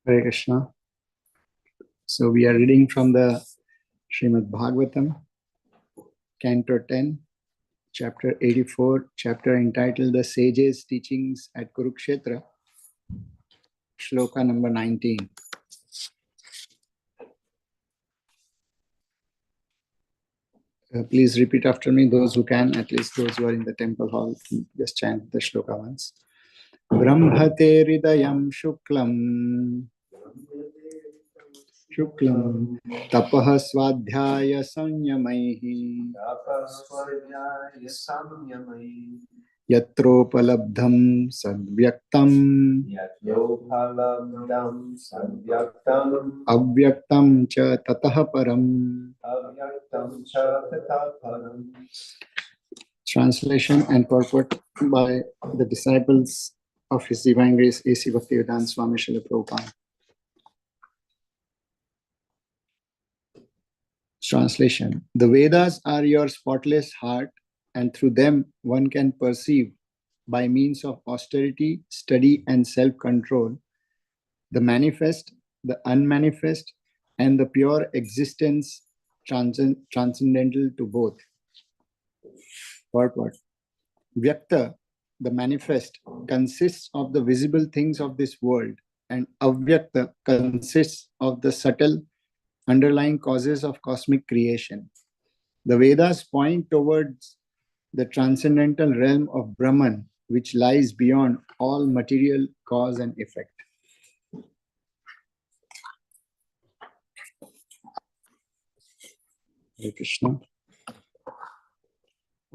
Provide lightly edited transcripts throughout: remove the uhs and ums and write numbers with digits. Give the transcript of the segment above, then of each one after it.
Hare Krishna. So we are reading from the Srimad Bhagavatam, Canto 10, Chapter 84, chapter entitled The Sages' Teachings at Kurukshetra, Shloka number 19. Please repeat after me, those who can, at least those who are in the temple hall, just chant the shloka once. Brahmate Ridayam Shuklam Tapah Swadhyaya Sanyamaihi Yatropalabdham Sadvyaktam Avyaktam Cha Tatah Param. Translation and purport by the disciples of His Divine Grace A.C. Bhaktivedanta Swami Srila Prabhupada. Translation. The Vedas are your spotless heart, and through them one can perceive, by means of austerity, study, and self-control, the manifest, the unmanifest, and the pure existence transcendental to both. Purport. Vyakta, the manifest, consists of the visible things of this world, and Avyakta consists of the subtle underlying causes of cosmic creation. The Vedas point towards the transcendental realm of Brahman, which lies beyond all material cause and effect. Hare Krishna.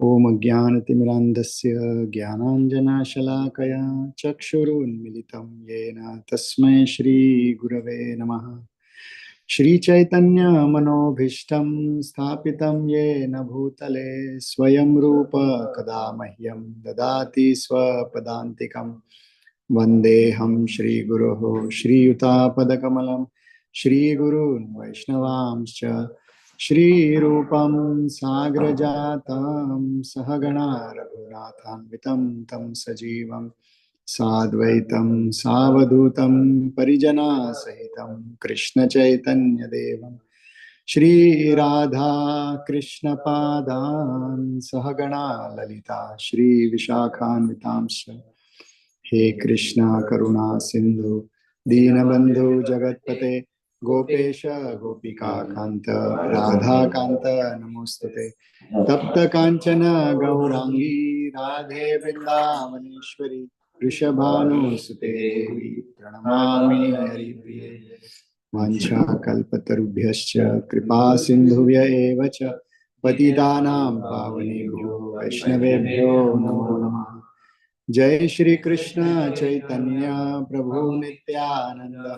Om Jnanatimirandasya Jnananjana Shalakaya Chakshurunmilitam Yena Tasmai Shri Gurave Namaha. Shri Chaitanya Manobhishtam Sthapitam Yena Bhutale Swayam Rupa Kadamahyam Dadati Swapadantikam Vandeham Shri Guruho Shri Yuta Padakamalam Shri Gurun Vaishnavamscha Shri Rupam Sagrajatam Sahagana Raghunathanvitam Tam Sajivam Sadvaitam Savadutam Parijana Sahitam Krishna Chaitanya Devam Shri Radha Krishna Padan Sahagana Lalita Shri Vishakhanvitamsha He Krishna Karuna Sindhu Dinabandhu Jagatpate Gopesha Gopika Kanta Radha Kanta Namostate Tapta Kanchana Gaurangi Radhe Vrindavaneshwari Rishabhanu Sute Devi Pranamami Haripriye Vancha Kalpatarubhyascha Kripa Sindhuvya Evacha Patitanam Pavanebhyo Vaishnavebhyo Namo Namah. Jai Shri Krishna Chaitanya Prabhu Nityananda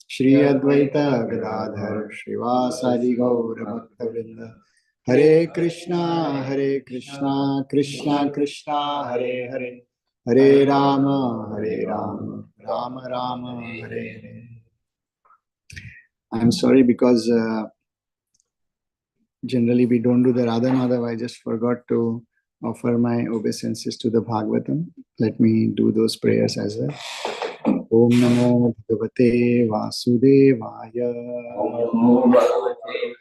Shri Advaita Gadadhar Srivasadi Gaura Bhaktavrinda Hare Krishna Krishna Krishna Hare Hare Hare Rama Rama Rama Hare Hare. I'm sorry because generally we don't do the Radha Madhav. I just forgot to offer my obeisances to the Bhagavatam. Let me do those prayers as well. Om Namo Bhagavate Vasudevaya. Om Namo Bhagavate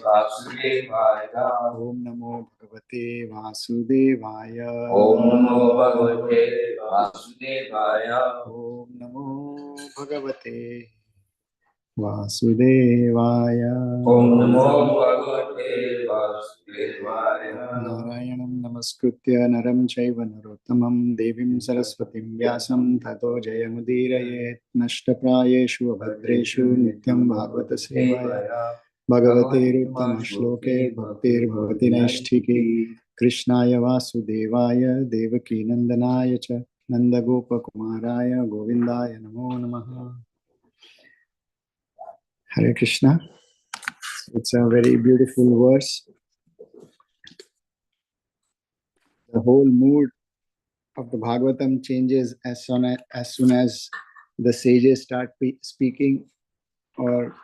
Vasudevaya. Om Namo Bhagavate Vasudevaya. Om Namo Bhagavate Vasudevaya. Om Namo Bhagavate Vasudevaya. Narayanam Namaskritya Naram Chaiva Narottamam Devim Saraswatim Vyasam Tato Jayamudiraye Nashtaprayeshu Abhadreshu Nityam Bhagavata Sevaya Bhagavate Ruttama Shloke Bhaktir Bhavati Naishtiki Krishnaya Vasudevaya Devaki Nandanaya Cha Nandagopa Kumaraya Govindaya Namo Namaha. Hare Krishna. It's a very beautiful verse. The whole mood of the Bhagavatam changes as soon as the sages start speaking, or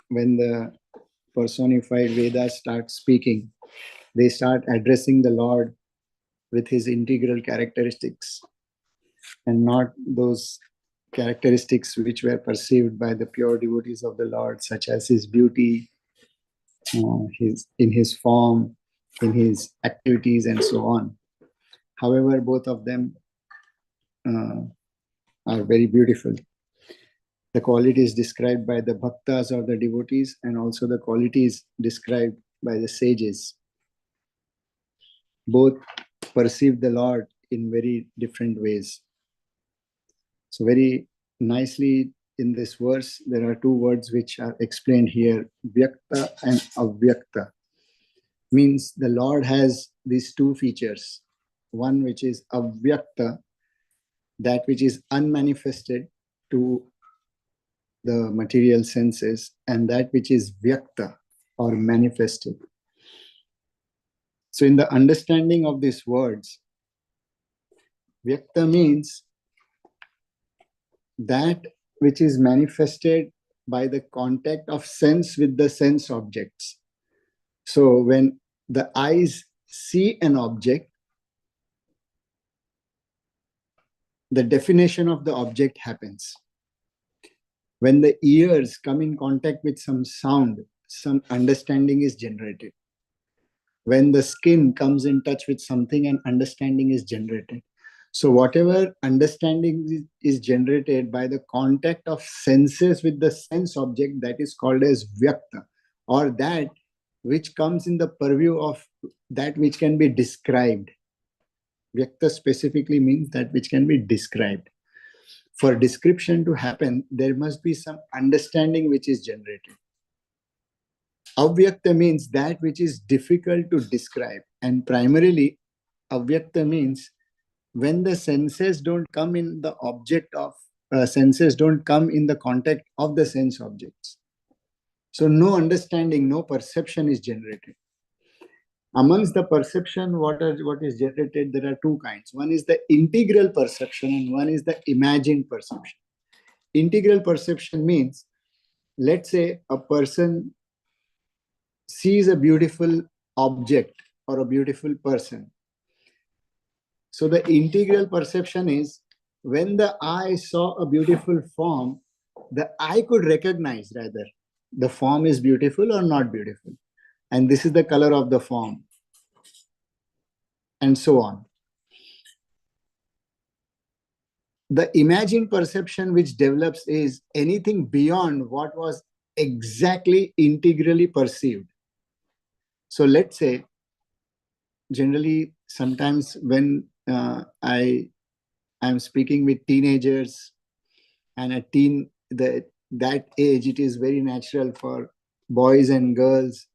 when the personified Vedas start speaking. They start addressing the Lord with his integral characteristics and not those characteristics which were perceived by the pure devotees of the Lord, such as his beauty, in his form, in his activities, and so on. However, both of them are very beautiful. The qualities described by the bhaktas or the devotees, and also the qualities described by the sages. Both perceive the Lord in very different ways. So very nicely in this verse, there are two words which are explained here, vyakta and avyakta. Means the Lord has these two features. One which is avyakta, that which is unmanifested to the material senses, and that which is vyakta or manifested. So in the understanding of these words, vyakta means that which is manifested by the contact of sense with the sense objects. So when the eyes see an object, the definition of the object happens. When the ears come in contact with some sound, some understanding is generated. When the skin comes in touch with something, an understanding is generated. So whatever understanding is generated by the contact of senses with the sense object, that is called as vyakta, or that which comes in the purview of that which can be described. Vyakta specifically means that which can be described. For description to happen, there must be some understanding which is generated. Avyakta means that which is difficult to describe. And primarily, avyakta means when the senses don't come in the object of, senses don't come in the contact of the sense objects. So no understanding, no perception is generated. Amongst the perception, what is generated, there are two kinds. One is the integral perception and one is the imagined perception. Integral perception means, let's say a person sees a beautiful object or a beautiful person. So the integral perception is, when the eye saw a beautiful form, the eye could recognize rather the form is beautiful or not beautiful. And this is the color of the form, and so on. The imagined perception which develops is anything beyond what was exactly integrally perceived. So let's say, generally, sometimes when I am speaking with teenagers, and that age, it is very natural for boys and girls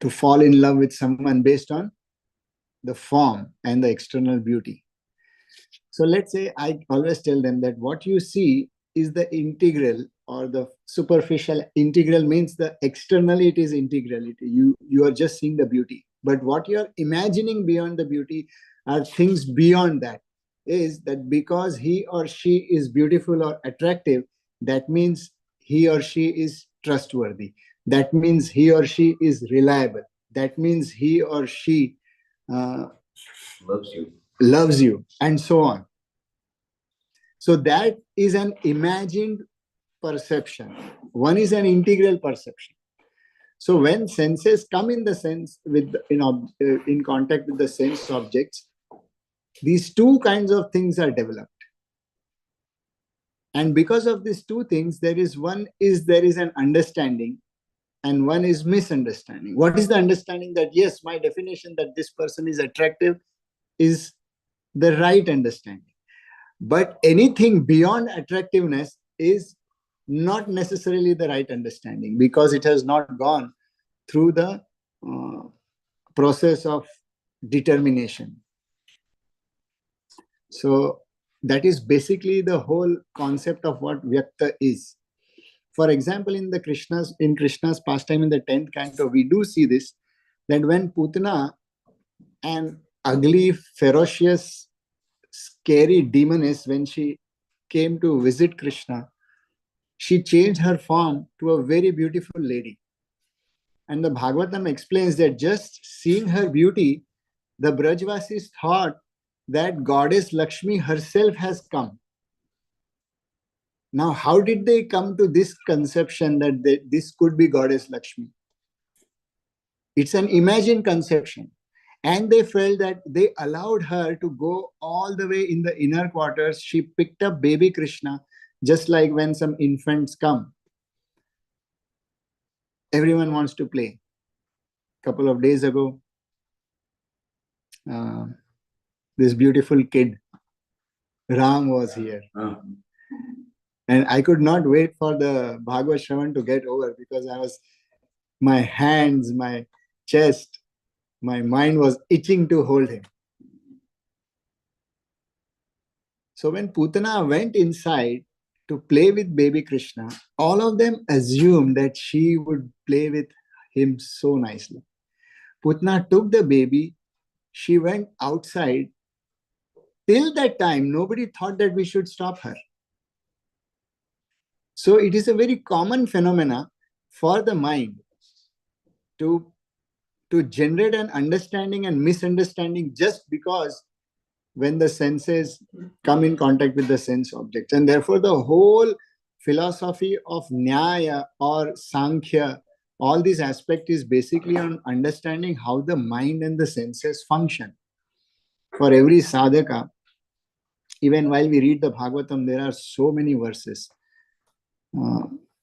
to fall in love with someone based on the form and the external beauty. So let's say I always tell them that what you see is the integral or the superficial. Integral means the externally it is integrality. You are just seeing the beauty. But what you are imagining beyond the beauty are things beyond that. Is that because he or she is beautiful or attractive, that means he or she is trustworthy. That means he or she is reliable. That means he or she loves you, and so on. So that is an imagined perception. One is an integral perception. So when senses come in the sense with in contact with the sense objects, these two kinds of things are developed. And because of these two things, there is an understanding and one is misunderstanding. What is the understanding? That yes, my definition that this person is attractive is the right understanding. But anything beyond attractiveness is not necessarily the right understanding, because it has not gone through the process of determination. So that is basically the whole concept of what Vyakta is. For example, in Krishna's pastime in the 10th canto, we do see this, that when Putana, an ugly, ferocious, scary demoness, when she came to visit Krishna, she changed her form to a very beautiful lady. And the Bhagavatam explains that just seeing her beauty, the Brajvasis thought that goddess Lakshmi herself has come. Now, how did they come to this conception that this could be Goddess Lakshmi? It's an imagined conception. And they felt that they allowed her to go all the way in the inner quarters. She picked up baby Krishna, just like when some infants come. Everyone wants to play. A couple of days ago, this beautiful kid, Ram, was here. And I could not wait for the Bhagavad Shravan to get over, because my hands, my chest, my mind was itching to hold him. So when Putana went inside to play with baby Krishna, all of them assumed that she would play with him so nicely. Putana took the baby, she went outside. Till that time, nobody thought that we should stop her. So it is a very common phenomena for the mind to generate an understanding and misunderstanding just because when the senses come in contact with the sense objects. And therefore the whole philosophy of Nyaya or Sankhya, all this aspect is basically on understanding how the mind and the senses function. For every sadhaka, even while we read the Bhagavatam, there are so many verses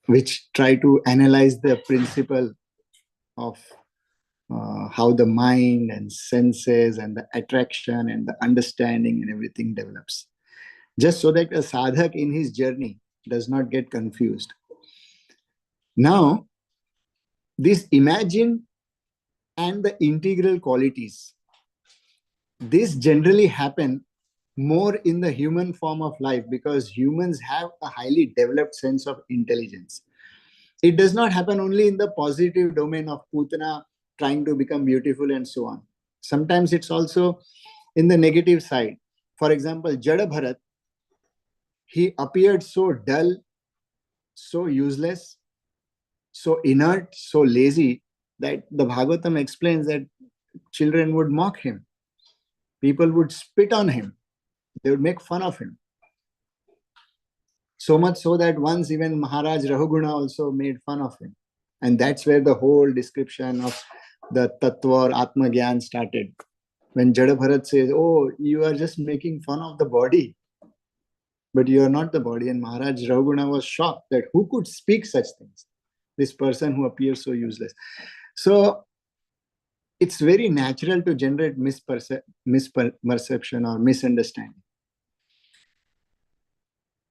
which try to analyze the principle of how the mind and senses and the attraction and the understanding and everything develops. Just so that a sadhak in his journey does not get confused. Now, this imagined and the integral qualities, this generally happen more in the human form of life, because humans have a highly developed sense of intelligence. It does not happen only in the positive domain of Putana trying to become beautiful and so on. Sometimes it's also in the negative side. For example, Jada Bharat, he appeared so dull, so useless, so inert, so lazy, that the Bhagavatam explains that children would mock him. People would spit on him. They would make fun of him. So much so that once even Maharaj Rahuguna also made fun of him. And that's where the whole description of the Tattva or Atma Gyan started. When Jada Bharat says, oh, you are just making fun of the body, but you are not the body. And Maharaj Rahuguna was shocked that who could speak such things? This person who appears so useless. So it's very natural to generate misperception or misunderstanding.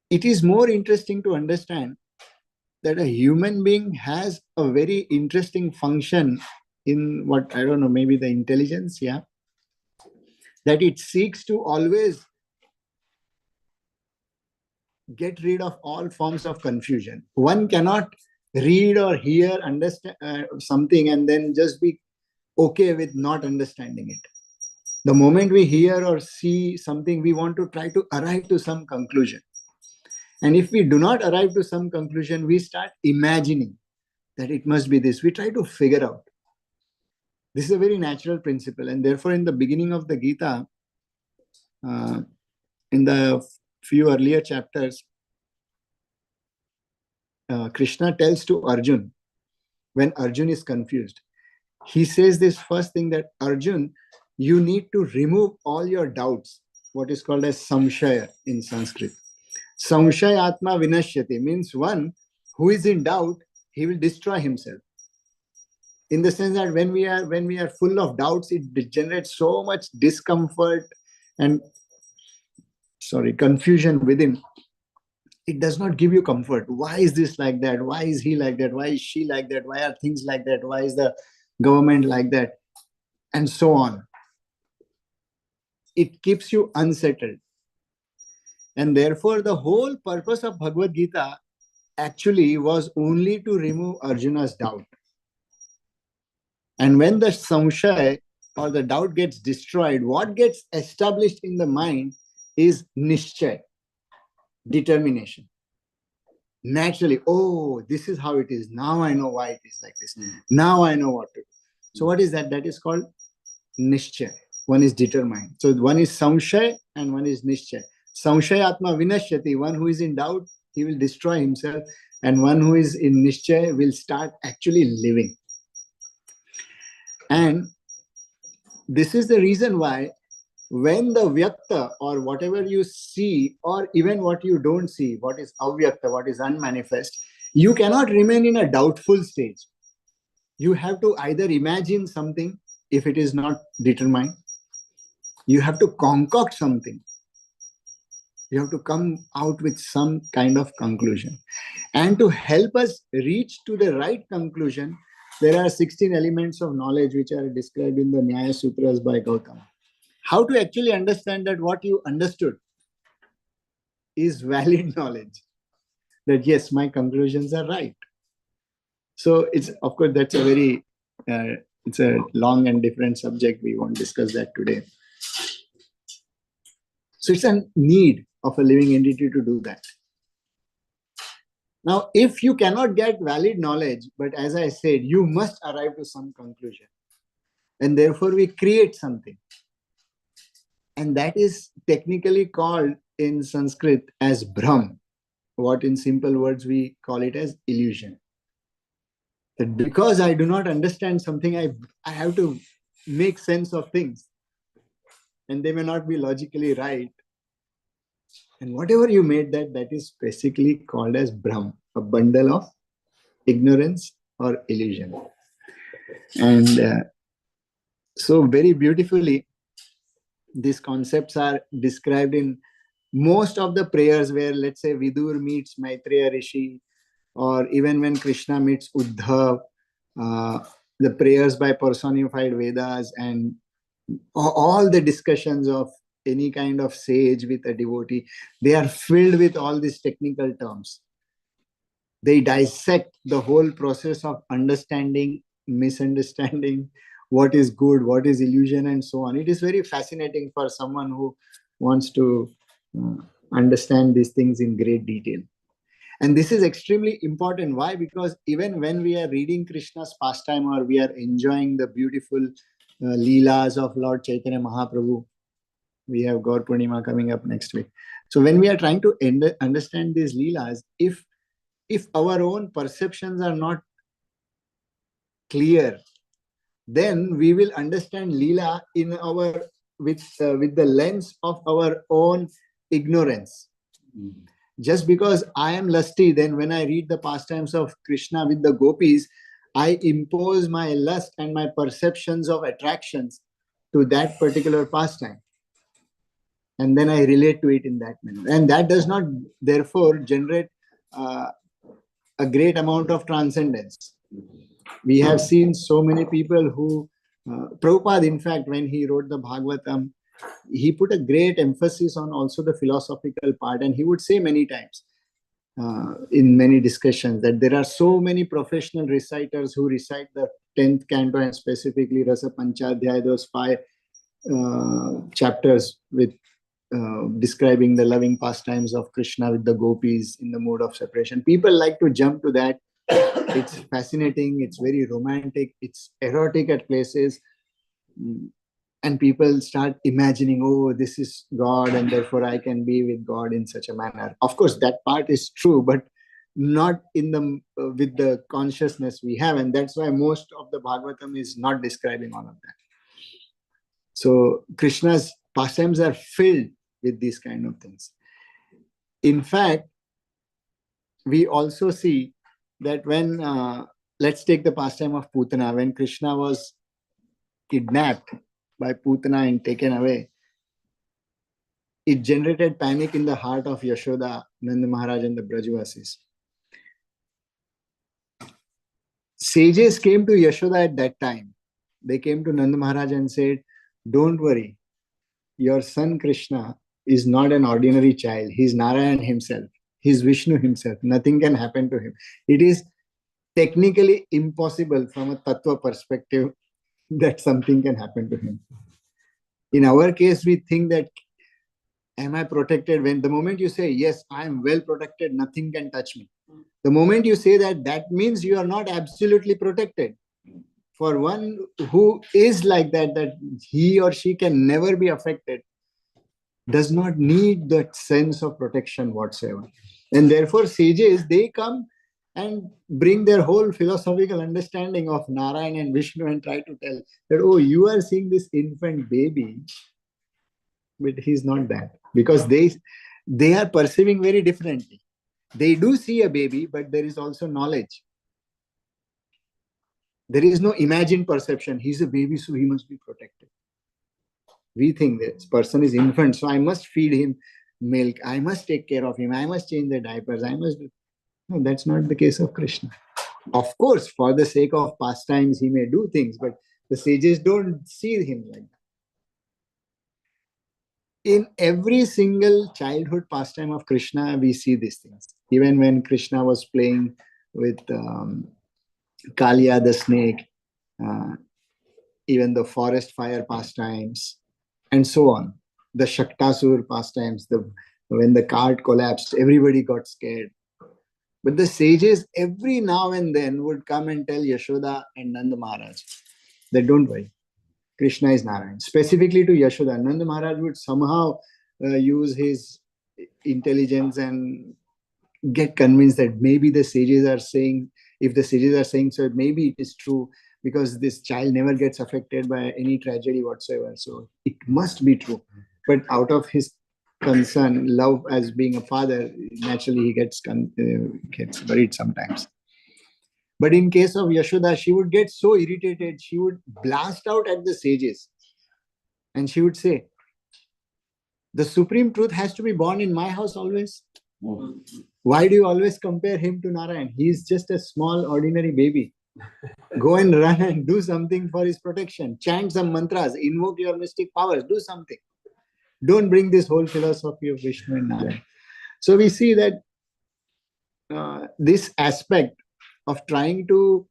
It is more interesting to understand that a human being has a very interesting function in what, I don't know, maybe the intelligence, yeah, that it seeks to always get rid of all forms of confusion. One cannot read or hear, understand something and then just be okay with not understanding it. The moment we hear or see something, we want to try to arrive to some conclusion. And if we do not arrive to some conclusion, we start imagining that it must be this. We try to figure out. This is a very natural principle. And therefore, in the beginning of the Gita, in the few earlier chapters, Krishna tells to Arjun, when Arjun is confused, he says this first thing, that Arjun, you need to remove all your doubts, what is called as samshaya in Sanskrit. Samshaya atma vinashyati means one who is in doubt, he will destroy himself. In the sense that when we are full of doubts, it generates so much discomfort and confusion within. It does not give you comfort. Why is this like that? Why is he like that? Why is she like that? Why are things like that? Why is the government like that? And so on. It keeps you unsettled. And therefore, the whole purpose of Bhagavad Gita actually was only to remove Arjuna's doubt. And when the samshaya or the doubt gets destroyed, what gets established in the mind is nishchay, determination. Naturally, oh, this is how it is. Now I know why it is like this. Now I know what to do. So what is that? That is called nishchay. One is determined. So one is samshay and one is nishchay. Samshay atma vinashyati, one who is in doubt, he will destroy himself. And one who is in Nishchay will start actually living. And this is the reason why when the Vyakta, or whatever you see, or even what you don't see, what is Avyakta, what is unmanifest, you cannot remain in a doubtful stage. You have to either imagine something if it is not determined. You have to concoct something. You have to come out with some kind of conclusion. And to help us reach to the right conclusion, there are 16 elements of knowledge which are described in the Nyaya Sutras by Gautama. How to actually understand that what you understood is valid knowledge. That yes, my conclusions are right. So it's, of course, that's a very, it's a long and different subject. We won't discuss that today. So it's a need of a living entity to do that. Now, if you cannot get valid knowledge, but as I said, you must arrive to some conclusion. And therefore we create something. And that is technically called in Sanskrit as Brahm. What in simple words we call it as illusion. That because I do not understand something, I have to make sense of things. And they may not be logically right. And whatever you made that is basically called as Brahm, a bundle of ignorance or illusion. And so very beautifully, these concepts are described in most of the prayers where, let's say, Vidur meets Maitreya Rishi, or even when Krishna meets Uddhav, the prayers by personified Vedas, and all the discussions of any kind of sage with a devotee, they are filled with all these technical terms. They dissect the whole process of understanding, misunderstanding, what is good, what is illusion, and so on. It is very fascinating for someone who wants to understand these things in great detail. And this is extremely important. Why? Because even when we are reading Krishna's pastime, or we are enjoying the beautiful Leelas of Lord Chaitanya Mahaprabhu, we have Gaur Purnima coming up next week. So when we are trying to understand these Leelas, if our own perceptions are not clear, then we will understand Leela in our with the lens of our own ignorance. Just because I am lusty, then when I read the pastimes of Krishna with the gopis, I impose my lust and my perceptions of attractions to that particular pastime. And then I relate to it in that manner. And that does not, therefore, generate a great amount of transcendence. We have seen so many people who, Prabhupada, in fact, when he wrote the Bhagavatam, he put a great emphasis on also the philosophical part. And he would say many times in many discussions that there are so many professional reciters who recite the 10th canto, and specifically Rasa Panchadhyaya, those 5 chapters with describing the loving pastimes of Krishna with the gopis in the mood of separation. People like to jump to that. It's fascinating, it's very romantic, it's erotic at places. And people start imagining, oh, this is God, and therefore I can be with God in such a manner. Of course, that part is true, but not in the with the consciousness we have. And that's why most of the Bhagavatam is not describing all of that. So Krishna's pastimes are filled with these kind of things. In fact, we also see that when, let's take the pastime of Putana, when Krishna was kidnapped by Putana and taken away, it generated panic in the heart of Yashoda, Nanda Maharaj, and the Brajavasis. Sages came to Yashoda at that time. They came to Nanda Maharaj and said, don't worry, your son Krishna is not an ordinary child. He's Narayan himself. He's Vishnu himself. Nothing can happen to him. It is technically impossible from a tattva perspective that something can happen to him. In our case, we think that, am I protected? When the moment you say, yes, I am well protected, nothing can touch me. The moment you say that, that means you are not absolutely protected. For one who is like that, that he or she can never be affected, does not need that sense of protection whatsoever. And therefore, sages, they come and bring their whole philosophical understanding of Narayan and Vishnu and try to tell that, oh, you are seeing this infant baby, but he's not that. Because they are perceiving very differently. They do see a baby, but there is also knowledge. There is no imagined perception. He's a baby, so he must be protected. We think this person is infant, so I must feed him milk. I must take care of him. I must change the diapers. I must. No, that's not the case of Krishna. Of course, for the sake of pastimes, he may do things, but the sages don't see him like that. In every single childhood pastime of Krishna, we see these things. Even when Krishna was playing with Kalia the snake, even the forest fire pastimes, and so on. The Shaktasur pastimes, when the cart collapsed, everybody got scared. But the sages every now and then would come and tell Yashoda and Nanda Maharaj that don't worry, Krishna is Narayan. Specifically to Yashoda, Nanda Maharaj would somehow use his intelligence and get convinced that maybe the sages are saying, if the sages are saying so, maybe it is true, because this child never gets affected by any tragedy whatsoever. So it must be true. But out of his concern, love as being a father, naturally he gets worried sometimes. But in case of Yashoda, she would get so irritated, she would blast out at the sages. And she would say, the supreme truth has to be born in my house always. Why do you always compare him to Narayan? He is just a small, ordinary baby. Go and run and do something for his protection. Chant some mantras, invoke your mystic powers, do something. Don't bring this whole philosophy of Vishnu and Narayan. So we see that this aspect of trying to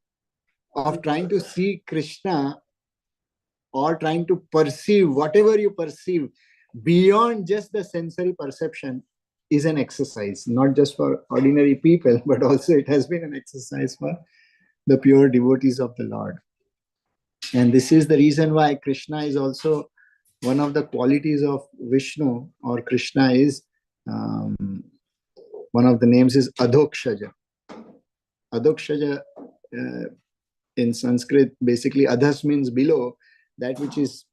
see Krishna, or trying to perceive whatever you perceive beyond just the sensory perception, is an exercise, not just for ordinary people, but also it has been an exercise for the pure devotees of the Lord. And this is the reason why Krishna is also one of the qualities of Vishnu, or Krishna is one of the names is Adhokshaja. Adhokshaja in Sanskrit, basically adhas means below, that which is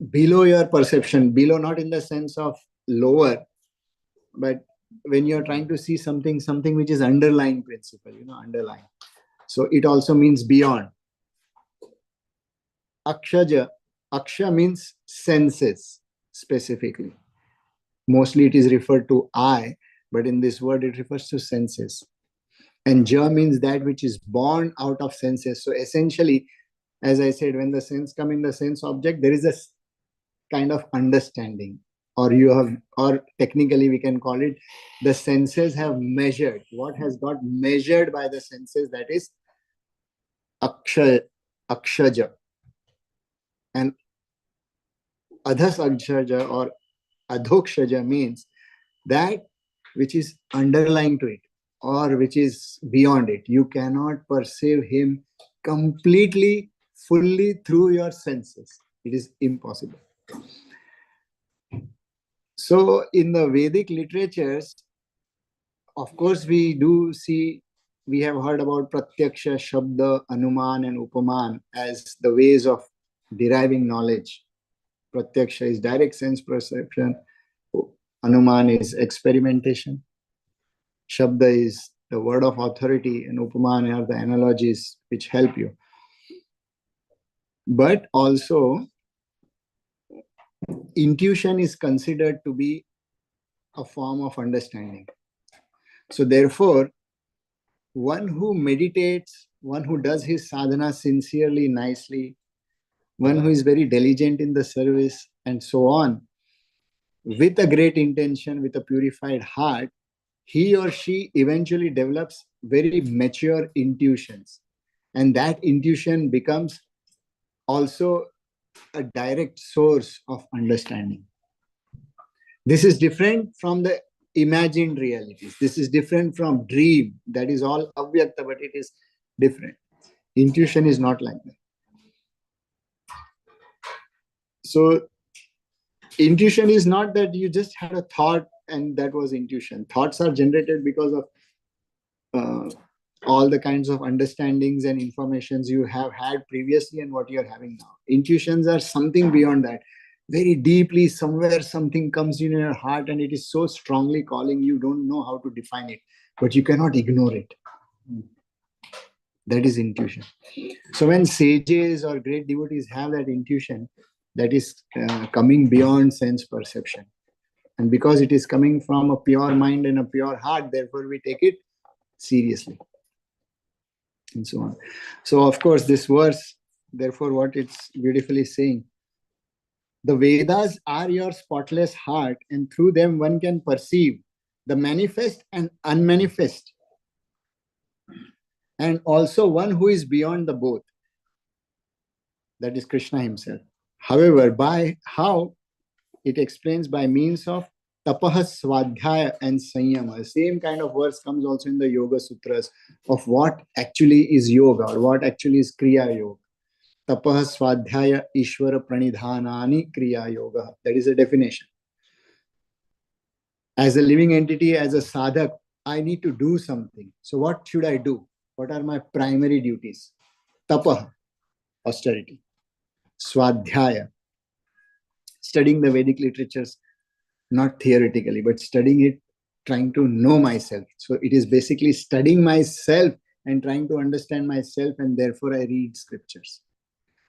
below your perception, below not in the sense of lower, but when you're trying to see something which is underlying principle, underlying. So it also means beyond. Akshaja, aksha means senses specifically. Mostly it is referred to eye, but in this word it refers to senses. And ja means that which is born out of senses. So essentially, as I said, when the sense come in the sense object, there is a kind of understanding, or technically we can call it, the senses have measured. What has got measured by the senses, that is akshaja. And adhas akshaja or adhokshaja means that which is underlying to it, or which is beyond it. You cannot perceive him completely, fully through your senses. It is impossible. So in the Vedic literatures, of course, we have heard about Pratyaksha, Shabda, Anuman and Upaman as the ways of deriving knowledge. Pratyaksha is direct sense perception. Anuman is experimentation. Shabda is the word of authority, and Upaman are the analogies which help you. But also, intuition is considered to be a form of understanding. So therefore, one who meditates, one who does his sadhana sincerely, nicely, one who is very diligent in the service and so on, with a great intention, with a purified heart, he or she eventually develops very mature intuitions. And that intuition becomes also a direct source of understanding. This is different from the imagined realities. This is different from dream. That is all avyakta, but it is different. Intuition is not like that. So intuition is not that you just had a thought and that was intuition. Thoughts are generated because of all the kinds of understandings and informations you have had previously and what you're having now. Intuitions are something beyond that. Very deeply, somewhere something comes in your heart and it is so strongly calling, you don't know how to define it, but you cannot ignore it. That is intuition. So when sages or great devotees have that intuition, that is coming beyond sense perception. And because it is coming from a pure mind and a pure heart, therefore we take it seriously. And so on. So of course this verse, therefore what it's beautifully saying, the Vedas are your spotless heart, and through them one can perceive the manifest and unmanifest, and also one who is beyond the both. That is Krishna himself. However, by how it explains by means of tapaha, swadhyaya and sanyama. The same kind of verse comes also in the Yoga Sutras of what actually is yoga or what actually is kriya yoga. Tapaha, swadhyaya, ishvara pranidhanani kriya yoga. That is a definition. As a living entity, as a sadhak, I need to do something. So what should I do? What are my primary duties? Tapaha, austerity. Swadhyaya, studying the Vedic literatures, not theoretically, but studying it, trying to know myself. So it is basically studying myself and trying to understand myself, and therefore I read scriptures.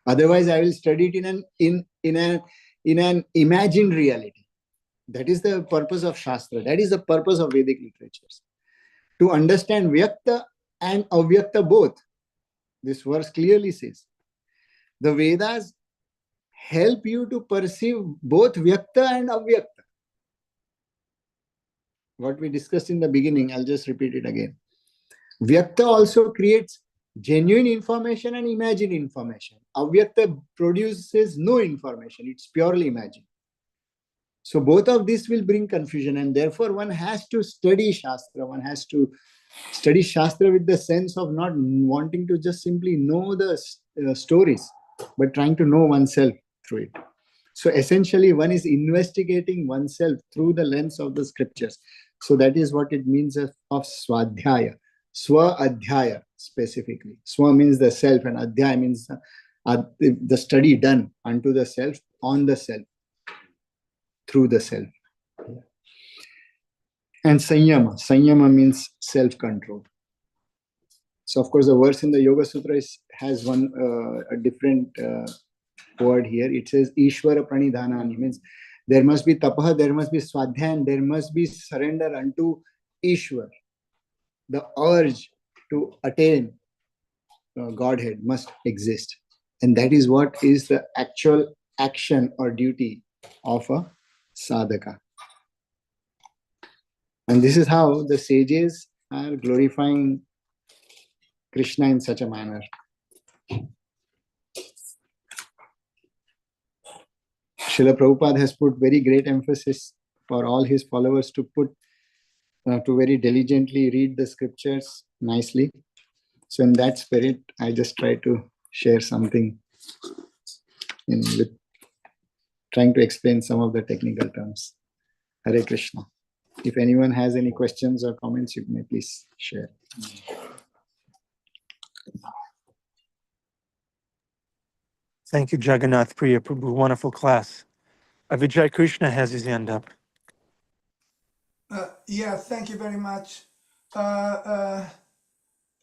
Otherwise, I will study it in an imagined reality. That is the purpose of Shastra. That is the purpose of Vedic literatures. To understand Vyakta and Avyakta both. This verse clearly says, the Vedas help you to perceive both Vyakta and Avyakta. What we discussed in the beginning, I'll just repeat it again. Vyakta also creates genuine information and imagined information. Avyakta produces no information. It's purely imagined. So both of these will bring confusion, and therefore one has to study Shastra. One has to study Shastra with the sense of not wanting to just simply know the stories, but trying to know oneself through it. So essentially one is investigating oneself through the lens of the scriptures. So that is what it means of swadhyaya. Swa adhyaya specifically. Swa means the self, and adhyaya means the study done unto the self, on the self, through the self. And sanyama. Sanyama means self-control. So of course the verse in the Yoga Sutra has a different word here. It says Ishvara pranidhanani, means there must be tapaha, there must be swadhyaya, and there must be surrender unto Ishwar. The urge to attain Godhead must exist. And that is what is the actual action or duty of a sadhaka. And this is how the sages are glorifying Krishna in such a manner. Srila Prabhupada has put very great emphasis for all his followers to very diligently read the scriptures nicely. So in that spirit, I just try to share something with trying to explain some of the technical terms. Hare Krishna. If anyone has any questions or comments, you may please share. Thank you, Jagannath Priya Prabhu. Wonderful class. Vijay Krishna has his hand up. Yeah, thank you very much.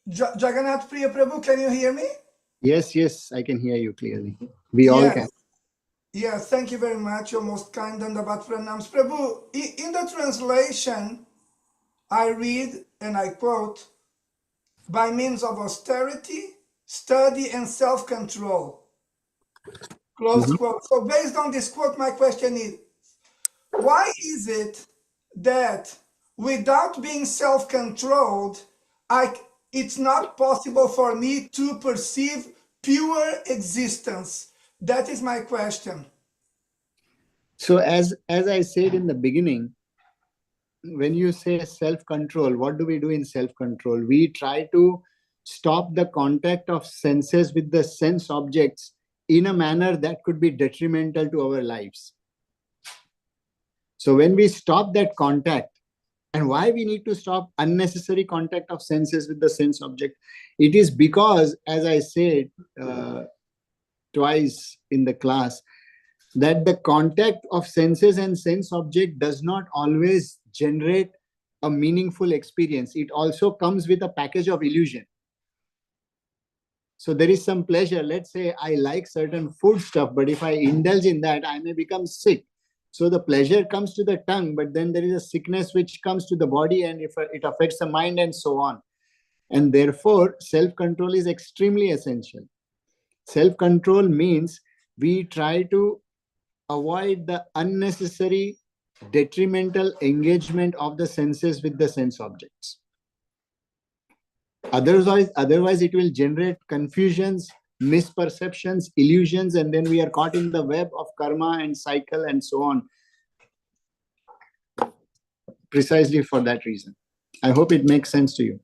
Jagannath Priya Prabhu, can you hear me? Yes, I can hear you clearly. We all can. Yeah, thank you very much. Your most kind Dandavat Pranams. Prabhu, in the translation, I read, and I quote, by means of austerity, study, and self-control. Close quote. So based on this quote, my question is, why is it that without being self-controlled, it's not possible for me to perceive pure existence? That is my question. So as I said in the beginning, when you say self-control, what do we do in self-control? We try to stop the contact of senses with the sense objects in a manner that could be detrimental to our lives. So when we stop that contact, and why we need to stop unnecessary contact of senses with the sense object, it is because, as I said twice in the class, that the contact of senses and sense object does not always generate a meaningful experience. It also comes with a package of illusion. So there is some pleasure. Let's say I like certain food stuff, but if I indulge in that, I may become sick. So the pleasure comes to the tongue, but then there is a sickness which comes to the body, and if it affects the mind and so on. And therefore, self-control is extremely essential. Self-control means we try to avoid the unnecessary detrimental engagement of the senses with the sense objects. Otherwise it will generate confusions, misperceptions, illusions, and then we are caught in the web of karma and cycle and so on. Precisely for that reason. I hope it makes sense to you.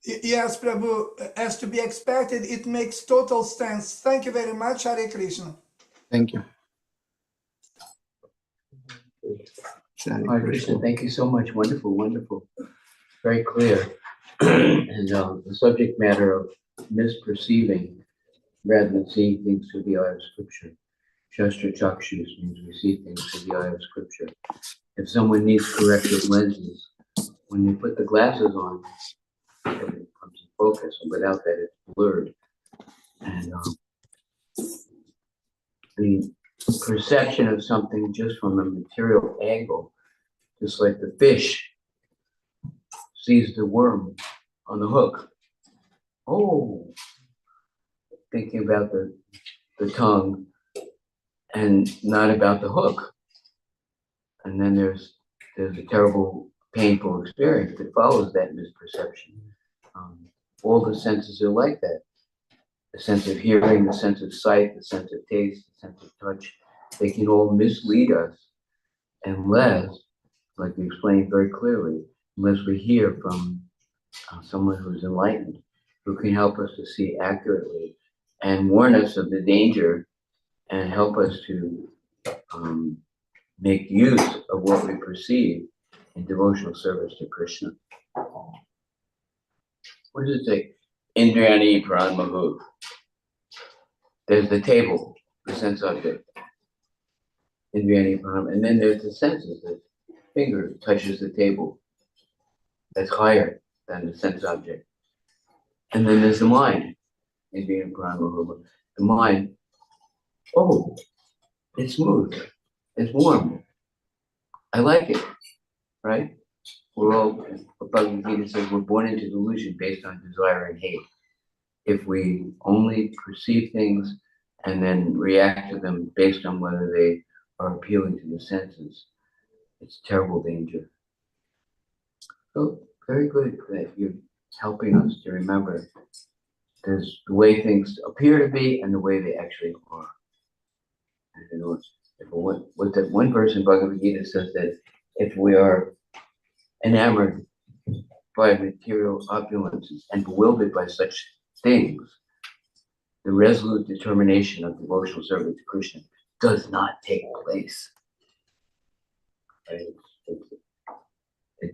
Yes, Prabhu, as to be expected, it makes total sense. Thank you very much. Hare Krishna. Thank you. Hare Krishna, thank you so much. Wonderful, wonderful. Very clear. And the subject matter of misperceiving rather than seeing things through the eye of scripture. Shastra chakshus means we see things through the eye of scripture. If someone needs corrective lenses, when they put the glasses on, it comes in focus, and without that it's blurred. And the perception of something just from a material angle, just like the fish sees the worm on the hook. Oh, thinking about the tongue and not about the hook. And then there's a terrible, painful experience that follows that misperception. All the senses are like that. The sense of hearing, the sense of sight, the sense of taste, the sense of touch, they can all mislead us unless, like we explained very clearly, unless we hear from someone who's enlightened, who can help us to see accurately and warn us of the danger and help us to make use of what we perceive in devotional service to Krishna. What does it say? Indriyani Pranmahu. There's the table, the sense object. Indriyani Pranmahu. And then there's the senses. The finger touches the table. That's higher than the sense object. And then there's the mind. Indriyani Pranmahu. The mind, oh, it's smooth. It's warm. I like it, right? We're all, Bhagavad Gita says, we're born into delusion based on desire and hate. If we only perceive things and then react to them based on whether they are appealing to the senses, it's terrible danger. So, very good that you're helping us to remember there's the way things appear to be and the way they actually are. And you know, what that one person, Bhagavad Gita, says that if we are enamored by material opulences and bewildered by such things, the resolute determination of devotional service to Krishna does not take place. It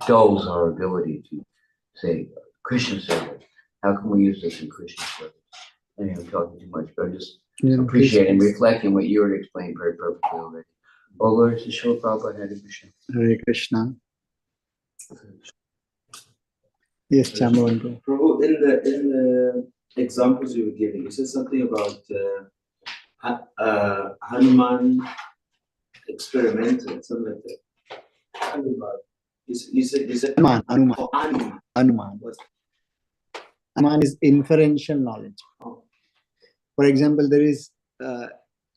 dulls our ability to say, Krishna service. How can we use this in Krishna service? Anyway, I'm talking too much, but I just appreciate and reflecting what you had explained very perfectly already. Oh Lord, Srila Prabhupada, Hare Krishna. Hare Krishna. Yes, Chamu. Prabhu, in the examples you were giving, you said something about Hanuman experimental, something like that. Hanuman. You said Anuman. Oh, Hanuman. Anuman. Anuman is inferential knowledge. Oh. For example, there is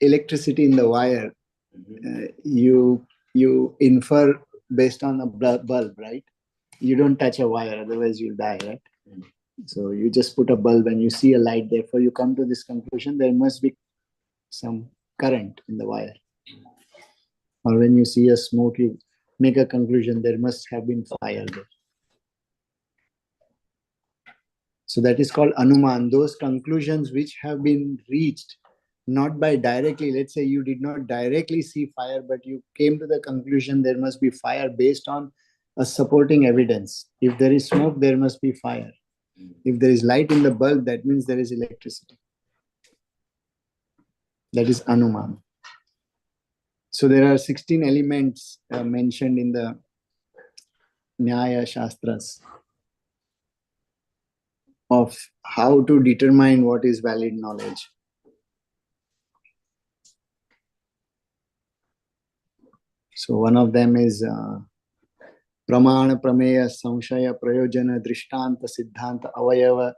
electricity in the wire. You infer based on a bulb, right? You don't touch a wire, otherwise you'll die, right? So you just put a bulb and you see a light, therefore you come to this conclusion there must be some current in the wire. Or when you see a smoke, you make a conclusion there must have been fire there. So that is called Anuman. Those conclusions which have been reached not by directly. Let's say you did not directly see fire, but you came to the conclusion there must be fire based on a supporting evidence. If there is smoke, there must be fire. If there is light in the bulb, that means there is electricity. That is Anuman. So there are 16 elements mentioned in the Nyaya Shastras of how to determine what is valid knowledge. So one of them is Pramana, Prameya, Samshaya, Prayojana, Drishtanta, Siddhanta, Avayava,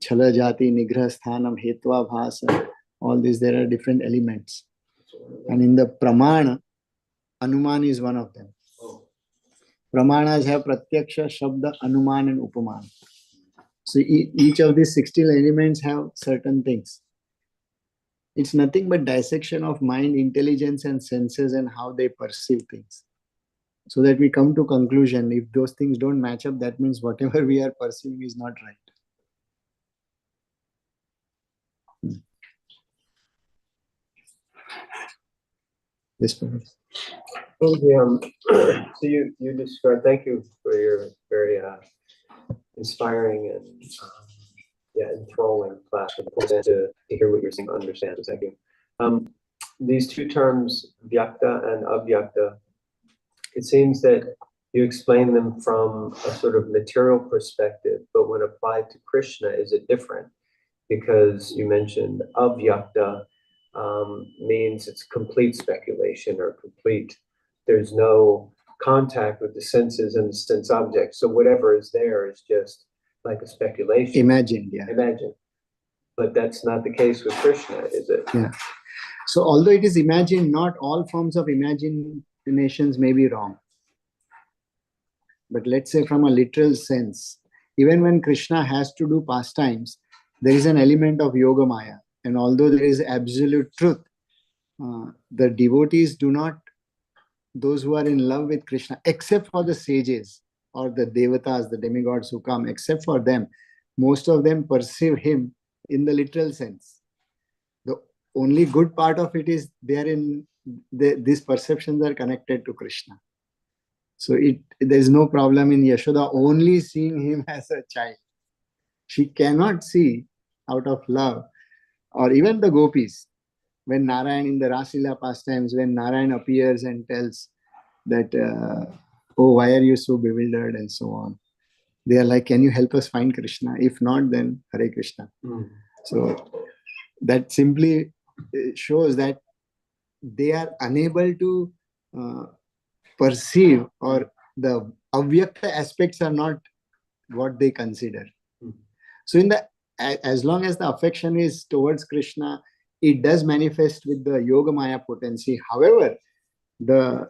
Chala, Jati, Nigrha, Sthanam, Hetva, Bhasa. All these, there are different elements. And in the Pramana, Anuman is one of them. Pramanas have Pratyaksha, Shabda, Anuman and Upaman. So each of these 16 elements have certain things. It's nothing but dissection of mind, intelligence and senses and how they perceive things. So that we come to conclusion, if those things don't match up, that means whatever we are perceiving is not right. Yes, please. So you described, thank you for your very inspiring and enthralling class to hear what you're saying, understand. Thank you. These two terms, vyakta and avyakta, it seems that you explain them from a sort of material perspective, but when applied to Krishna, is it different? Because you mentioned avyakta means it's complete speculation or complete. There's no contact with the senses and the sense objects. So whatever is there is just like a speculation. Imagined, yeah. Imagine. But that's not the case with Krishna, is it? Yeah. So although it is imagined, not all forms of imaginations may be wrong. But let's say from a literal sense, even when Krishna has to do pastimes, there is an element of yoga maya. And although there is absolute truth, the devotees do not, those who are in love with Krishna, except for the sages or the devatas, the demigods who come, except for them, most of them perceive him in the literal sense. The only good part of it is these perceptions are connected to Krishna. So there is no problem in Yashoda only seeing him as a child. She cannot see out of love, or even the gopis. When Narayan in the Raslila pastimes, when Narayan appears and tells that, oh, why are you so bewildered and so on. They are like, can you help us find Krishna? If not, then Hare Krishna. So that simply shows that they are unable to perceive, or the avyakta aspects are not what they consider. So as long as the affection is towards Krishna, it does manifest with the yoga maya potency. However, the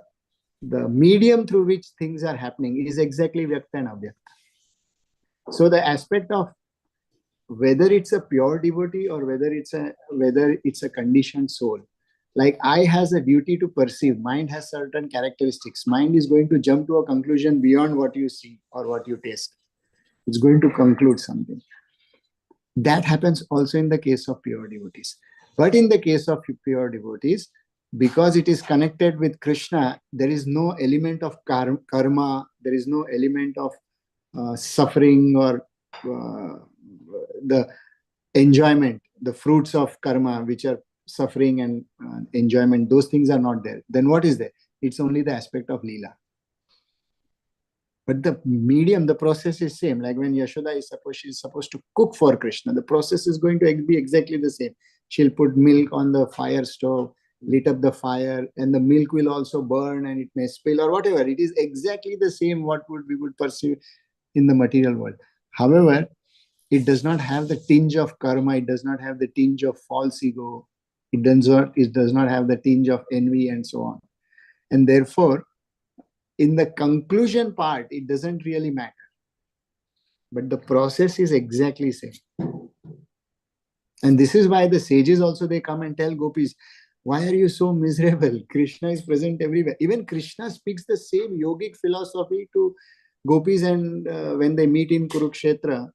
medium through which things are happening is exactly vyakta and avyakta. So the aspect of whether it's a pure devotee or whether it's a conditioned soul, like eye has a duty to perceive, mind has certain characteristics. Mind is going to jump to a conclusion beyond what you see or what you taste. It's going to conclude something. That happens also in the case of pure devotees. But in the case of pure devotees, because it is connected with Krishna, there is no element of karma, there is no element of suffering or the enjoyment, the fruits of karma, which are suffering and enjoyment. Those things are not there. Then what is there? It's only the aspect of Leela. But the medium, the process is same. Like when Yashoda she's supposed to cook for Krishna, the process is going to be exactly the same. She'll put milk on the fire stove, lit up the fire, and the milk will also burn and it may spill or whatever. It is exactly the same what we would perceive in the material world. However, it does not have the tinge of karma. It does not have the tinge of false ego. It does not have the tinge of envy and so on. And therefore, in the conclusion part, it doesn't really matter. But the process is exactly same. And this is why the sages also, they come and tell gopis, why are you so miserable? Krishna is present everywhere. Even Krishna speaks the same yogic philosophy to gopis, and when they meet in Kurukshetra,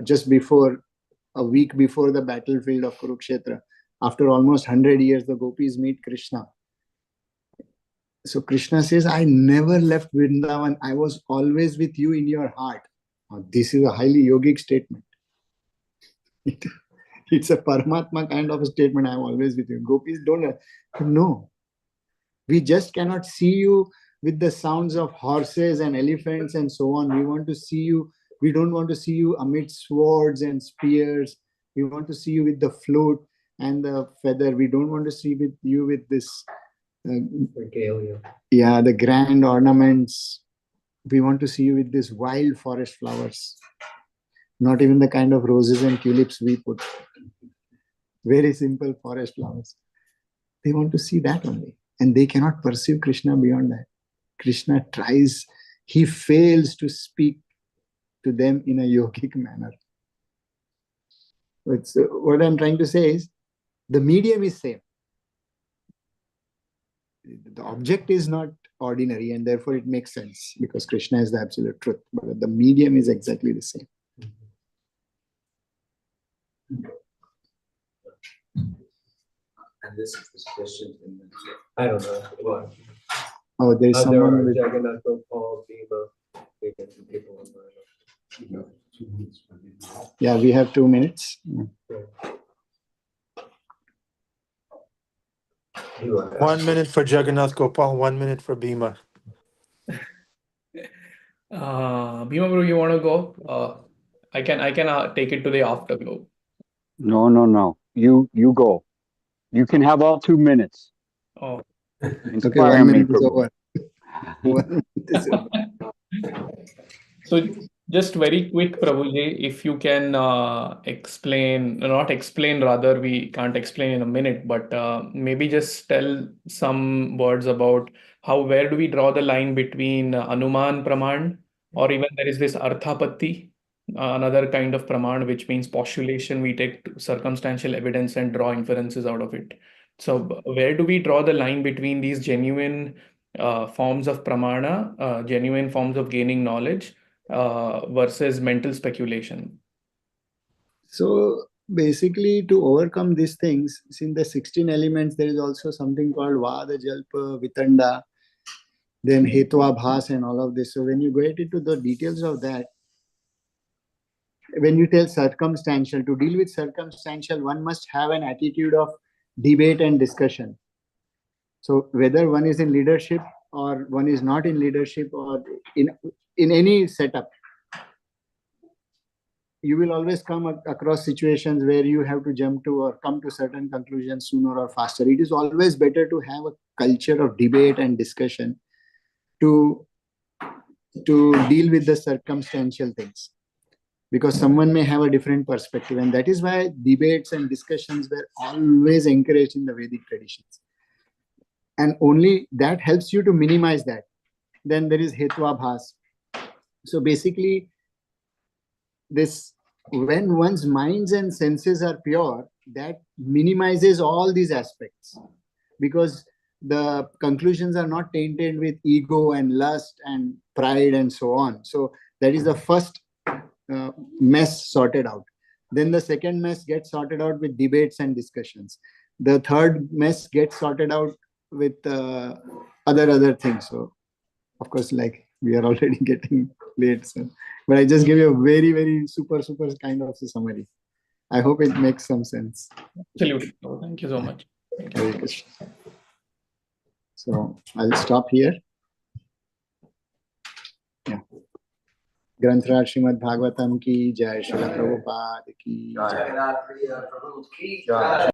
just before, a week before the battlefield of Kurukshetra, After almost 100 years, the gopis meet Krishna. So Krishna says, I never left Vrindavan. I was always with you in your heart. Now, this is a highly yogic statement. It's a Paramatma kind of a statement. I'm always with you. Gopis don't know. We just cannot see you with the sounds of horses and elephants and so on. We want to see you. We don't want to see you amid swords and spears. We want to see you with the flute and the feather. We don't want to see with you with this Regalia. yeah, the grand ornaments. We want to see you with these wild forest flowers. Not even the kind of roses and tulips we put. Very simple forest flowers. They want to see that only. And they cannot perceive Krishna beyond that. Krishna tries, he fails to speak to them in a yogic manner. What I'm trying to say is, the medium is same. The object is not ordinary, and therefore it makes sense because Krishna is the absolute truth. But the medium is exactly the same. And this question. I don't know. What? Oh, there's There someone are with... Jagannath, Paul, Bhima. We get some people online. Yeah, we have 2 minutes. You are 1 minute for Jagannath Gopal, 1 minute for Bhima. Bhima bro, you want to go? I can take it to the afterglow. No. You go. You can have all 2 minutes. Oh. Okay, Inspire 1 me, minute is Prabhu. over. 1 minute is over. So just very quick, Prabhuji, if you can not explain, rather we can't explain in a minute, but maybe just tell some words about where do we draw the line between Anuman Praman, or even there is this Arthapatti, another kind of Praman, which means postulation. We take circumstantial evidence and draw inferences out of it. So where do we draw the line between these genuine forms of pramana, genuine forms of gaining knowledge, versus mental speculation? So basically, to overcome these things, in the 16 elements, there is also something called Vada, Jalpa, Vitanda, then Hetva, Bhas, and all of this. So when you get into the details of that, when you tell circumstantial, to deal with circumstantial, one must have an attitude of debate and discussion. So whether one is in leadership or one is not in leadership, or in any setup, you will always come across situations where you have to jump to or come to certain conclusions sooner or faster. It is always better to have a culture of debate and discussion to deal with the circumstantial things, because someone may have a different perspective, and that is why debates and discussions were always encouraged in the Vedic traditions, and only that helps you to minimize that. Then there is Hetva Bhas. So basically, this, when one's minds and senses are pure, that minimizes all these aspects, because the conclusions are not tainted with ego and lust and pride and so on. So that is the first mess sorted out. Then the second mess gets sorted out with debates and discussions. The third mess gets sorted out with other things. So of course, like, we are already getting late, so, but I just gave you a very, very super kind of a summary. I hope it makes some sense. Absolutely. Oh, thank you so much. Thank you. Hare Krishna. So I'll stop here. Yeah. Granthra Srimad Bhagavatam ki jai, Srila Prabhupada ki jai. Jagannath Priya, Prabhu ki jai.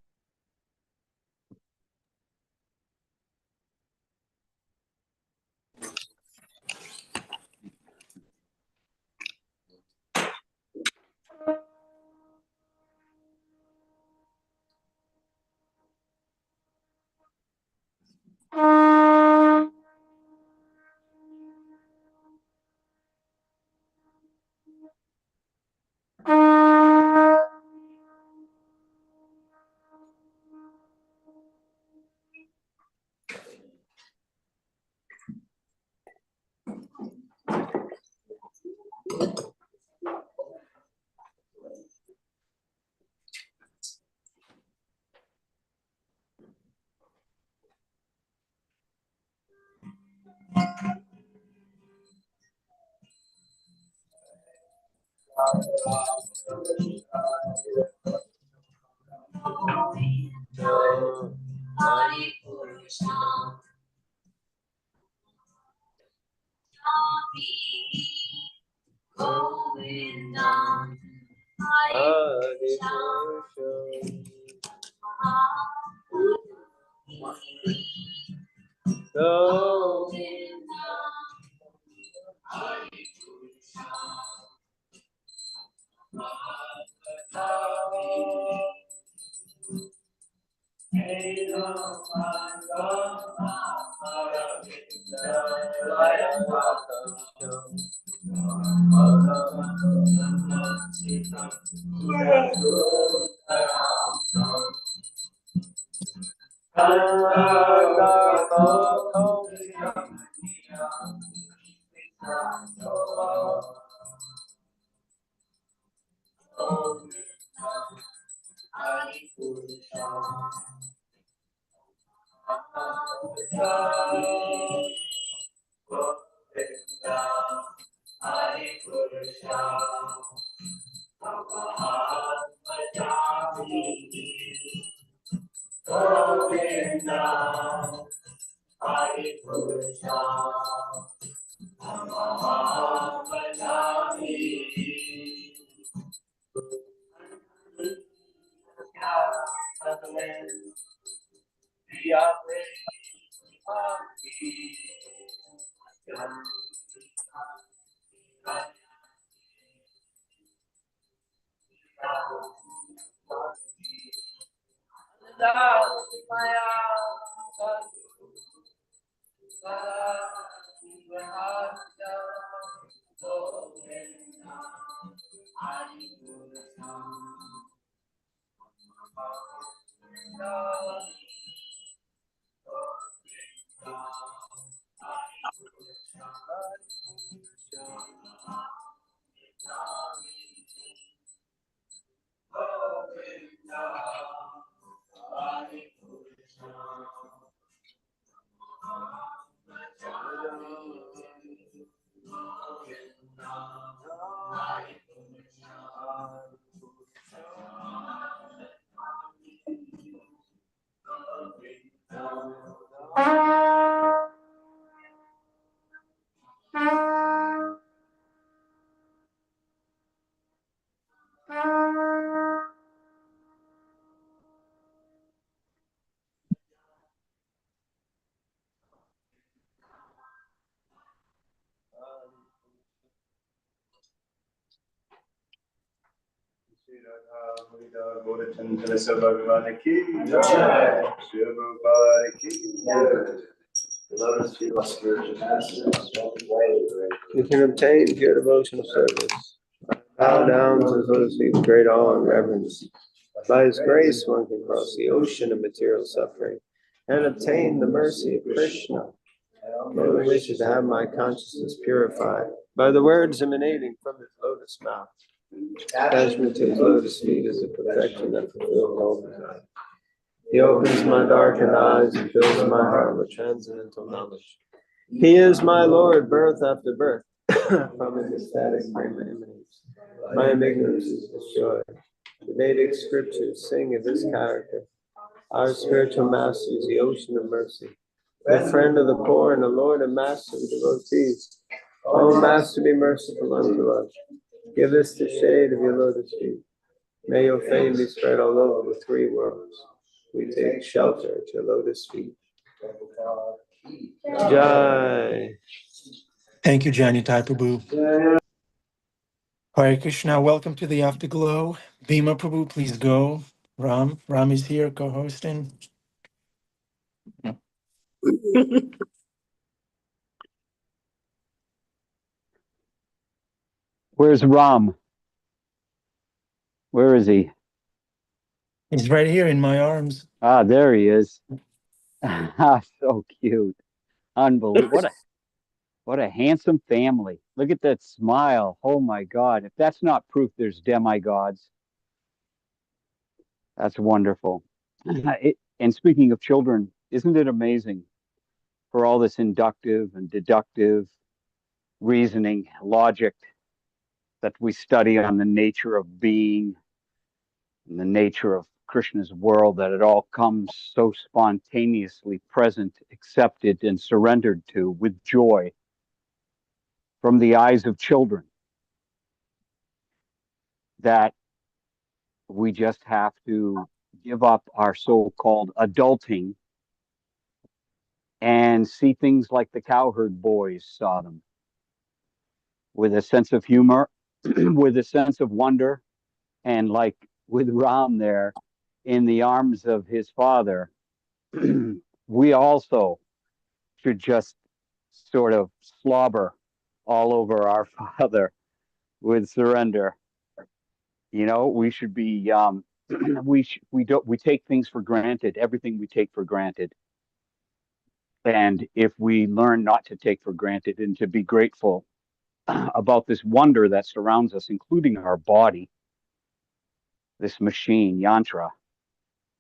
You can obtain pure devotional service. Bow down to his lotus feet with great awe and reverence. By his grace, one can cross the ocean of material suffering and obtain the mercy of Krishna. One wishes to have my consciousness purified by the words emanating from his lotus mouth. Attachment to his lotus feet is a perfection that fulfills all desire. He opens my darkened eyes and fills my heart with transcendental knowledge. He is my Lord, birth after birth. From his ecstatic frame emanates. My ignorance is destroyed. The Vedic scriptures sing of his character. Our spiritual master is the ocean of mercy, the friend of the poor and the Lord and master of devotees. O Master, be merciful unto us. Give us the shade of your lotus feet. May your fame be spread all over the three worlds. We take shelter at your lotus feet. Jai. Thank you, Janitai Prabhu. Hare Krishna, welcome to the Afterglow. Bhima Prabhu, please go. Ram is here co-hosting. Where's Ram? Where is he? He's right here in my arms. Ah, there he is. So cute. Unbelievable. What a handsome family. Look at that smile. Oh my God. If that's not proof there's demigods, that's wonderful. And speaking of children, isn't it amazing for all this inductive and deductive reasoning, logic that we study on the nature of being and the nature of Krishna's world, that it all comes so spontaneously present, accepted, and surrendered to with joy from the eyes of children, that we just have to give up our so-called adulting and see things like the cowherd boys saw them, with a sense of humor, with a sense of wonder, and like with Ram there in the arms of his father, we also should just sort of slobber all over our father with surrender. You know, we should be we take things for granted, everything we take for granted. And if we learn not to take for granted and to be grateful about this wonder that surrounds us, including our body, this machine, yantra,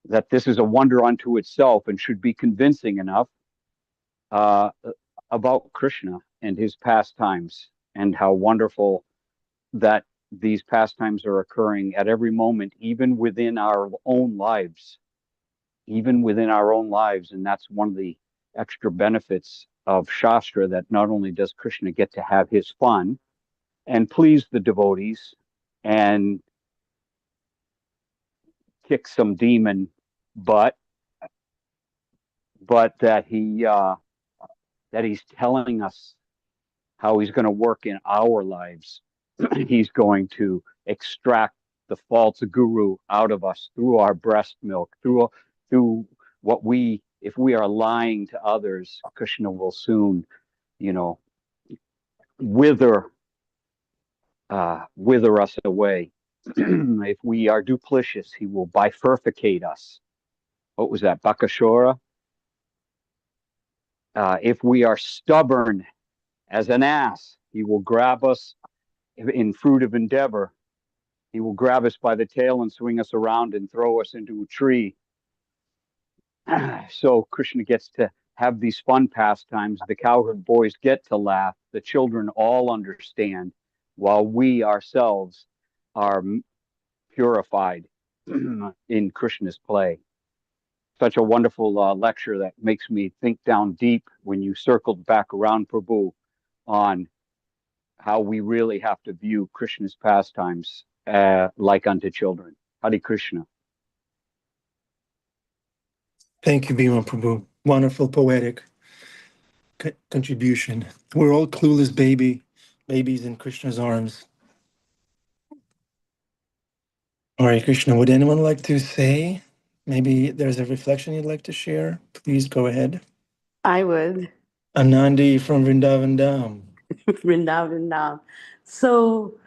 that this is a wonder unto itself and should be convincing enough uh, about Krishna and his pastimes, and how wonderful that these pastimes are occurring at every moment, even within our own lives, even within our own lives. And that's one of the extra benefits of Shastra, that not only does Krishna get to have his fun and please the devotees and kick some demon butt, but that he's telling us how he's going to work in our lives. He's going to extract the false guru out of us through our breast milk, through what if we are lying to others, Krishna will soon, wither us away. If we are duplicitous, he will bifurcate us. What was that, Bakashora? If we are stubborn as an ass, he will grab us in fruit of endeavor. He will grab us by the tail and swing us around and throw us into a tree. So Krishna gets to have these fun pastimes. The cowherd boys get to laugh. The children all understand, while we ourselves are purified in Krishna's play. Such a wonderful lecture that makes me think down deep when you circled back around, Prabhu, on how we really have to view Krishna's pastimes like unto children. Hare Krishna. Thank you, Bhima Prabhu. Wonderful poetic contribution. We're all clueless babies in Krishna's arms. Hare Krishna, would anyone like to say? Maybe there's a reflection you'd like to share. Please go ahead. I would. Anandi from Vrindavan Dham. Vrindavan Dham. So,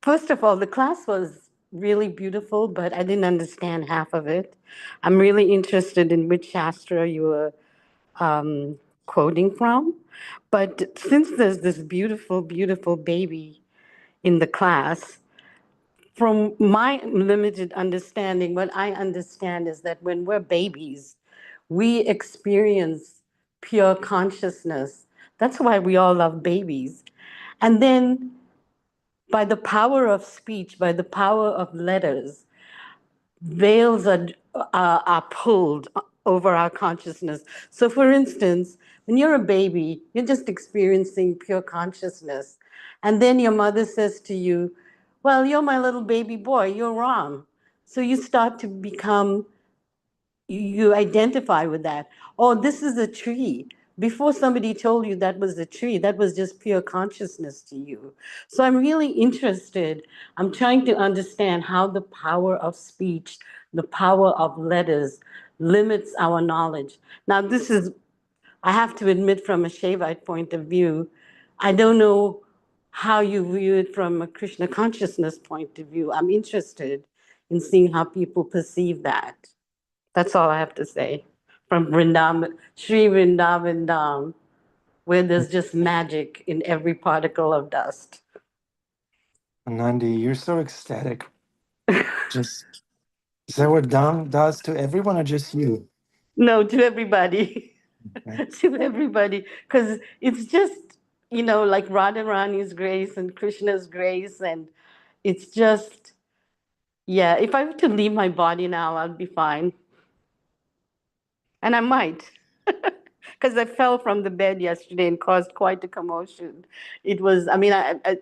first of all, the class was really beautiful, but I didn't understand half of it. I'm really interested in which Shastra you were quoting from. But since there's this beautiful, beautiful baby in the class, from my limited understanding, what I understand is that when we're babies, we experience pure consciousness. That's why we all love babies. And then by the power of speech, by the power of letters, veils are pulled over our consciousness. So for instance, when you're a baby, you're just experiencing pure consciousness. And then your mother says to you, well, you're my little baby boy, you're Ram. So you start to become, you identify with that. Oh, this is a tree. Before somebody told you that was a tree, that was just pure consciousness to you. So I'm really interested. I'm trying to understand how the power of speech, the power of letters limits our knowledge. Now, this is, I have to admit, from a Shaivite point of view, I don't know how you view it from a Krishna consciousness point of view. I'm interested in seeing how people perceive that. That's all I have to say. From Vrindavan, Sri Vrindavan Dham, where there's just magic in every particle of dust. Anandi, you're so ecstatic. Just, is that what Dham does to everyone or just you? No, to everybody. Okay. To everybody. Because it's just, like Radharani's grace and Krishna's grace. And it's just, yeah, if I were to leave my body now, I'd be fine. And I might. Because I fell from the bed yesterday and caused quite a commotion. It was, I mean,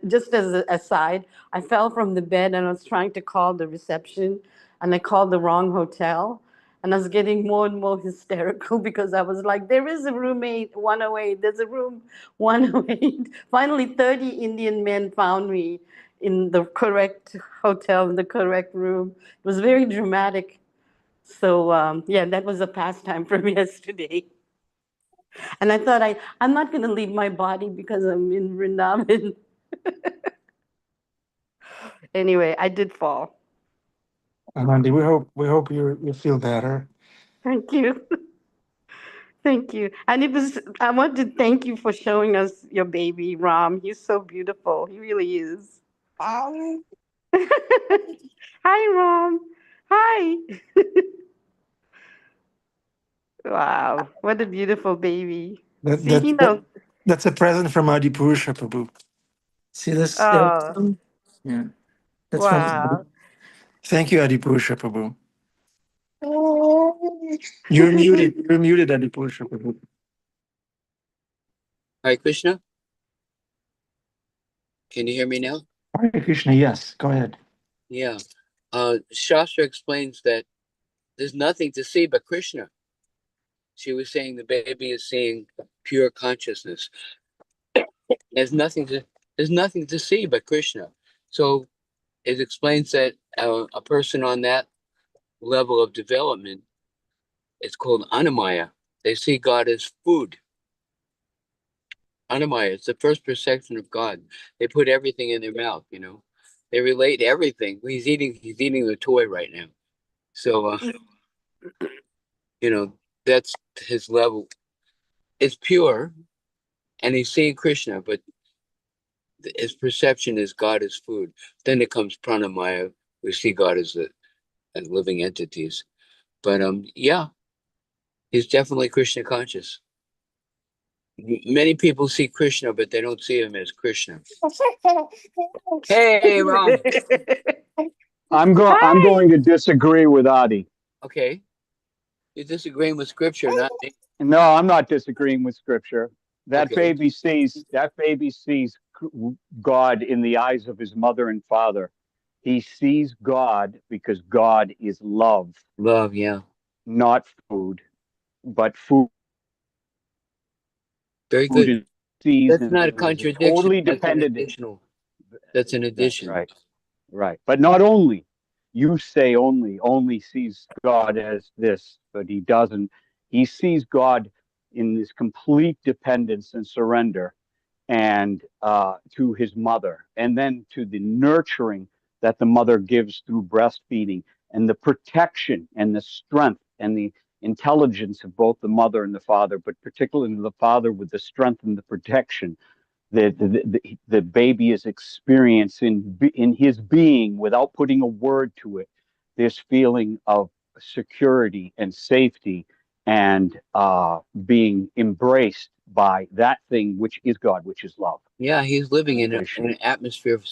just as an aside, I fell from the bed and I was trying to call the reception and I called the wrong hotel. And I was getting more and more hysterical because I was like, there is a room 108, there's a room 108. Finally, 30 Indian men found me in the correct hotel, in the correct room. It was very dramatic. So, yeah, that was a pastime from yesterday. And I thought, I'm not going to leave my body because I'm in Vrindavan. Anyway, I did fall. Anandi, we hope you feel better. Thank you. Thank you. And I want to thank you for showing us your baby, Ram. He's so beautiful. He really is. Hi, Ram. Hi. Wow. What a beautiful baby. That, See, that, he that knows. that's a present from Adipurusha Prabhu. See this? Oh, Yeah, that's from. wow. Thank you, Adipurusha Prabhu. You're muted. You're muted, Adipurusha Prabhu. Hare Krishna. Can you hear me now? Hare Krishna, yes. Go ahead. Yeah. Shastra explains that there's nothing to see but Krishna. She was saying the baby is seeing pure consciousness. There's nothing to see but Krishna. So it explains that a person on that level of development, it's called anamaya. They see God as food. Anamaya, it's the first perception of God. They put everything in their mouth, They relate everything. He's eating the toy right now. So that's his level. It's pure, and he's seeing Krishna, but his perception is God as food. Then it comes pranamaya. We see God as living entities. But yeah, he's definitely Krishna conscious. Many people see Krishna, but they don't see him as Krishna. Hey, Ram. I'm going to disagree with Adi. Okay. You're disagreeing with scripture, not me. No, I'm not disagreeing with scripture. That Okay. baby sees God in the eyes of his mother and father. He sees God because God is love. Love, yeah. Not food, but food. Very good. Sees That's not a contradiction. totally That's an dependent. additional. That's an addition. Right. Right. But not only. You say only sees God as this, but he doesn't. He sees God in this complete dependence and surrender, and to his mother, and then to the nurturing that the mother gives through breastfeeding, and the protection and the strength and the intelligence of both the mother and the father, but particularly the father with the strength and the protection that the baby is experiencing in his being without putting a word to it, this feeling of security and safety and being embraced by that thing which is God, which is love. Yeah, he's living in an atmosphere of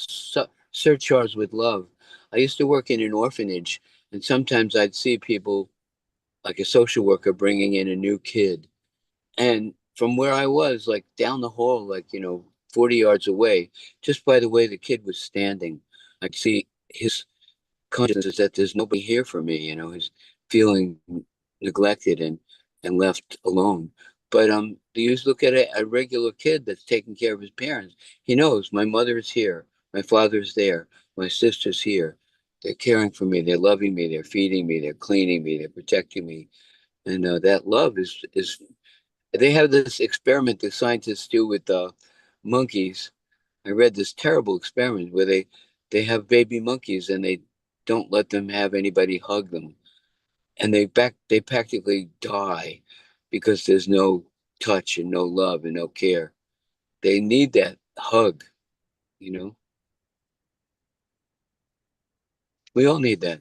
surcharged with love. I used to work in an orphanage, and sometimes I'd see people, like a social worker, bringing in a new kid. And from where I was, like down the hall, 40 yards away, just by the way the kid was standing, I could see his consciousness that there's nobody here for me, he's feeling neglected and left alone. But you just look at a regular kid that's taking care of his parents. He knows my mother is here, my father's there, my sister's here. They're caring for me, they're loving me, they're feeding me, they're cleaning me, they're protecting me. And that love is they have this experiment the scientists do with monkeys. I read this terrible experiment where they have baby monkeys and they don't let them have anybody hug them, and they practically die because there's no touch and no love and no care. They need that hug, We all need that.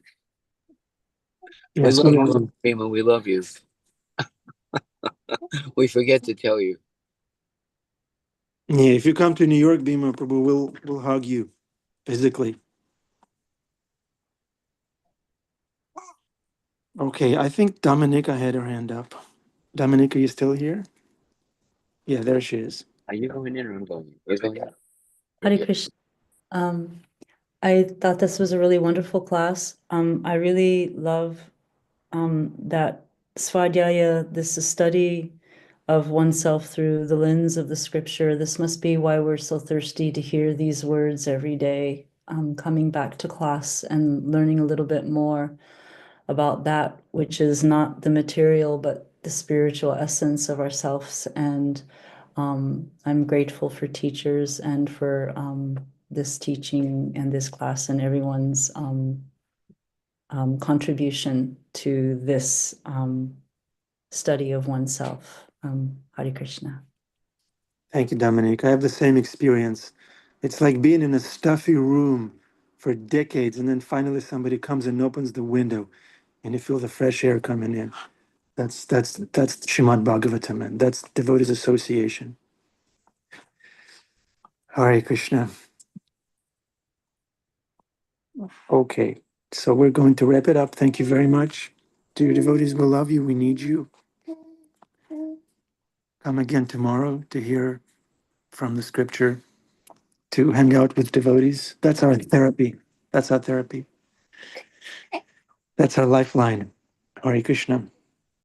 Yes, we love you, Prima. We love you. We forget to tell you. Yeah, if you come to New York, Bhima Prabhu, we'll hug you physically. Okay, I think Dominica had her hand up. Dominica, are you still here? Yeah, there she is. Are you going in or I'm going in? We're going in. Hare Krishna. I thought this was a really wonderful class. I really love that Svadhyaya, this is study of oneself through the lens of the scripture. This must be why we're so thirsty to hear these words every day, coming back to class and learning a little bit more about that which is not the material, but the spiritual essence of ourselves. And I'm grateful for teachers and for this teaching and this class and everyone's contribution to this study of oneself. Hare Krishna. Thank you, Dominique. I have the same experience. It's like being in a stuffy room for decades, and then finally somebody comes and opens the window, and you feel the fresh air coming in. That's Srimad Bhagavatam, and that's Devotees Association. Hare Krishna. Okay, so we're going to wrap it up. Thank you very much. Dear devotees, we love you. We need you. Come again tomorrow to hear from the scripture, to hang out with devotees. That's our therapy. That's our therapy. That's our lifeline. Hare Krishna.